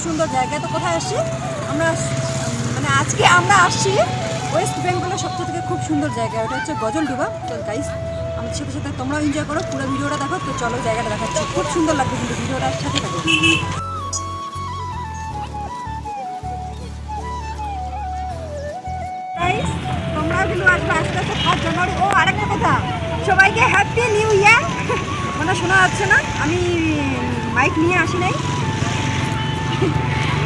সুন্দর জায়গা। তো কোথায় আসছি আমরা, মানে আজকে আমরা আসছি ওয়েস্ট বেঙ্গলের সবথেকে খুব সুন্দর জায়গা, ওটা হচ্ছে গজলডুবা। তো গাইস আমাদের সাথে সাথে তোমরাও এনজয় করো, পুরো ভিডিওটা দেখো। তো চলো জায়গাটা দেখাচ্ছি, খুব সুন্দর লাগবে কিন্তু ভিডিওটার সাথে থাকো। গাইস তোমরাও কিন্তু আসবে আস্তে আস্তে 5 জানুয়ারি। ও আরেকটা কথা, সবাইকে হ্যাপি নিউ ইয়ার। মানে শোনা যাচ্ছে না, আমি মাইক নিয়ে আসি নাই।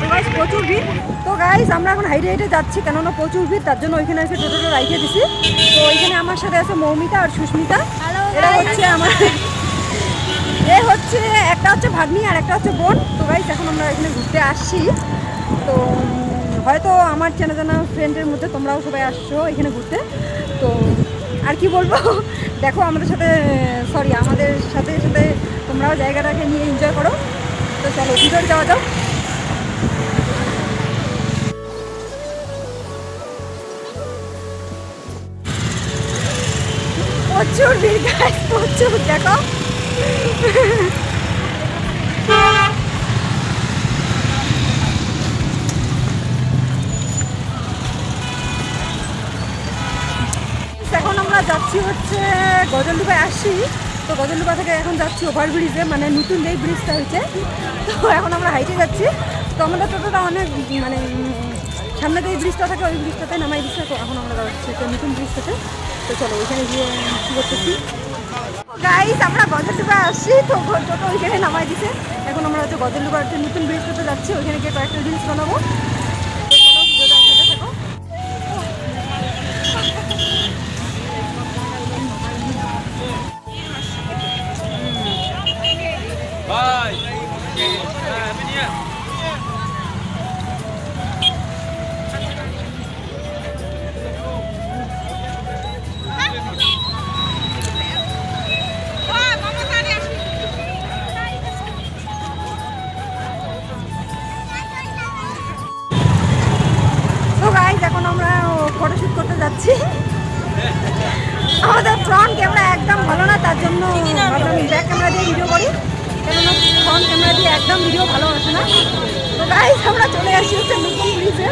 তো গাইস প্রচুর ভিড়। তো গাইস আমরা এখন হাইটে হাইটে যাচ্ছি, কেননা প্রচুর ভিড়, তার জন্য ওইখানে এসে টোটোটা রাইখে দিছি। তো ওইখানে আমার সাথে আছে মৌমিতা আর সুস্মিতা, এরা হচ্ছে আমার, এ হচ্ছে একটা হচ্ছে ভাগ্নি আর একটা হচ্ছে বোন। তো গাইস এখন আমরা এখানে ঘুরতে আসছি। তো হয়তো আমার চেনা জানা ফ্রেন্ডের মধ্যে তোমরাও সবাই আসছো এখানে ঘুরতে। তো আর কি বলবো, দেখো আমাদের সাথে আমাদের সাথে সাথে তোমরাও জায়গাটাকে নিয়ে এনজয় করো। তো চলো ভিতরে যাওয়া যাও। প্রচুর ভিড় গাইস, প্রচুর, দেখো। এখন আমরা যাচ্ছি হচ্ছে গজলডুবায় আসছি। তো গজলডুবা থেকে এখন যাচ্ছি ওভারব্রিজে, মানে নতুন যেই ব্রিজটা হয়েছে। তো এখন আমরা হাইটে যাচ্ছি। তো আমাদের টোটোটা অনেক মানে সামনে যে ব্রিজটা থাকে ওই ব্রিজটাতে নামাই দিচ্ছে। তো এখন আমরা যাচ্ছি একটা নতুন ব্রিজটাতে। তো চলো ওইখানে গিয়ে কী করতেছি। গাইস আমরা গজলডুবা আসছি, তো টোটো ওইখানে নামাই দিছে। এখন আমরা হচ্ছে গজলডুবার একটা নতুন ব্রিজটাতে যাচ্ছি, ওইখানে গিয়ে কয়েকটা রিলস বানাবো। তো চলো ভিডিওটা সাথে থাকো। Bye. Happy New Year. তো গাইস এখন আমরা ফটোশুট করতে যাচ্ছি। আমাদের ফ্রন্ট ক্যামেরা একদম ভালো না, তার জন্য ভাবলাম ব্যাক ক্যামেরা দিয়ে ভিডিও করি, কেননা ফ্রন্ট ক্যামেরা দিয়ে একদম ভিডিও ভালো আসে না। তো গাইস আমরা চলে আসি হচ্ছে নতুন ব্রিজে।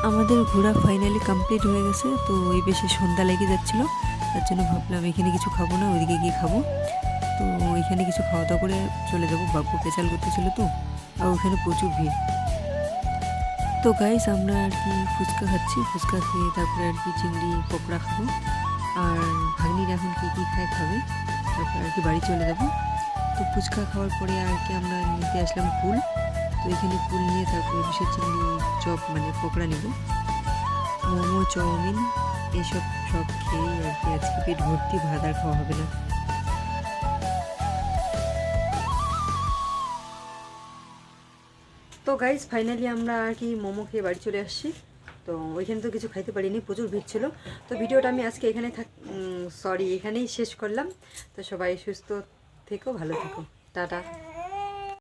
আমাদের ঘোরা ফাইনালি কমপ্লিট হয়ে গেছে। তো ওই বেশি সন্ধ্যা লেগে যাচ্ছিলো, তার জন্য ভাবলাম এখানে কিছু খাবো না, ওইদিকে গিয়ে খাবো। তো ওইখানে কিছু খাওয়া দাওয়া করে চলে যাবো, বাবু পেঁচাল করতেছিল তো, আর ওইখানে প্রচুর ভিড়। তো গাইস আমরা আর কি ফুচকা খাচ্ছি, ফুচকা খেয়ে তারপরে আর কি চিংড়ি পকোড়া খাবো। আর ভাগ্নির এখন কী কী খায় খাবে, তারপরে আর কি বাড়ি চলে যাবো। তো ফুচকা খাওয়ার পরে আর কি আমরা নিতে আসলাম ফুল। তো এখানে ফুল নিয়ে তারপরে বসে চিংড়ি চপ মানে পকোড়া নেব, মোমো চাউমিন এসব সব খেয়ে আর কি আজকে পেট ভর্তি, ভাত আর খাওয়া হবে না। তো গাইস ফাইনালি আমরা আর কি মোমো খেয়ে বাড়ি চলে আসছি। তো ওইখানে তো কিছু খাইতে পারিনি, প্রচুর ভিড় ছিল। তো ভিডিওটা আমি আজকে এখানেই শেষ করলাম। তো সবাই সুস্থ থেকো, ভালো থেকো, টাটা।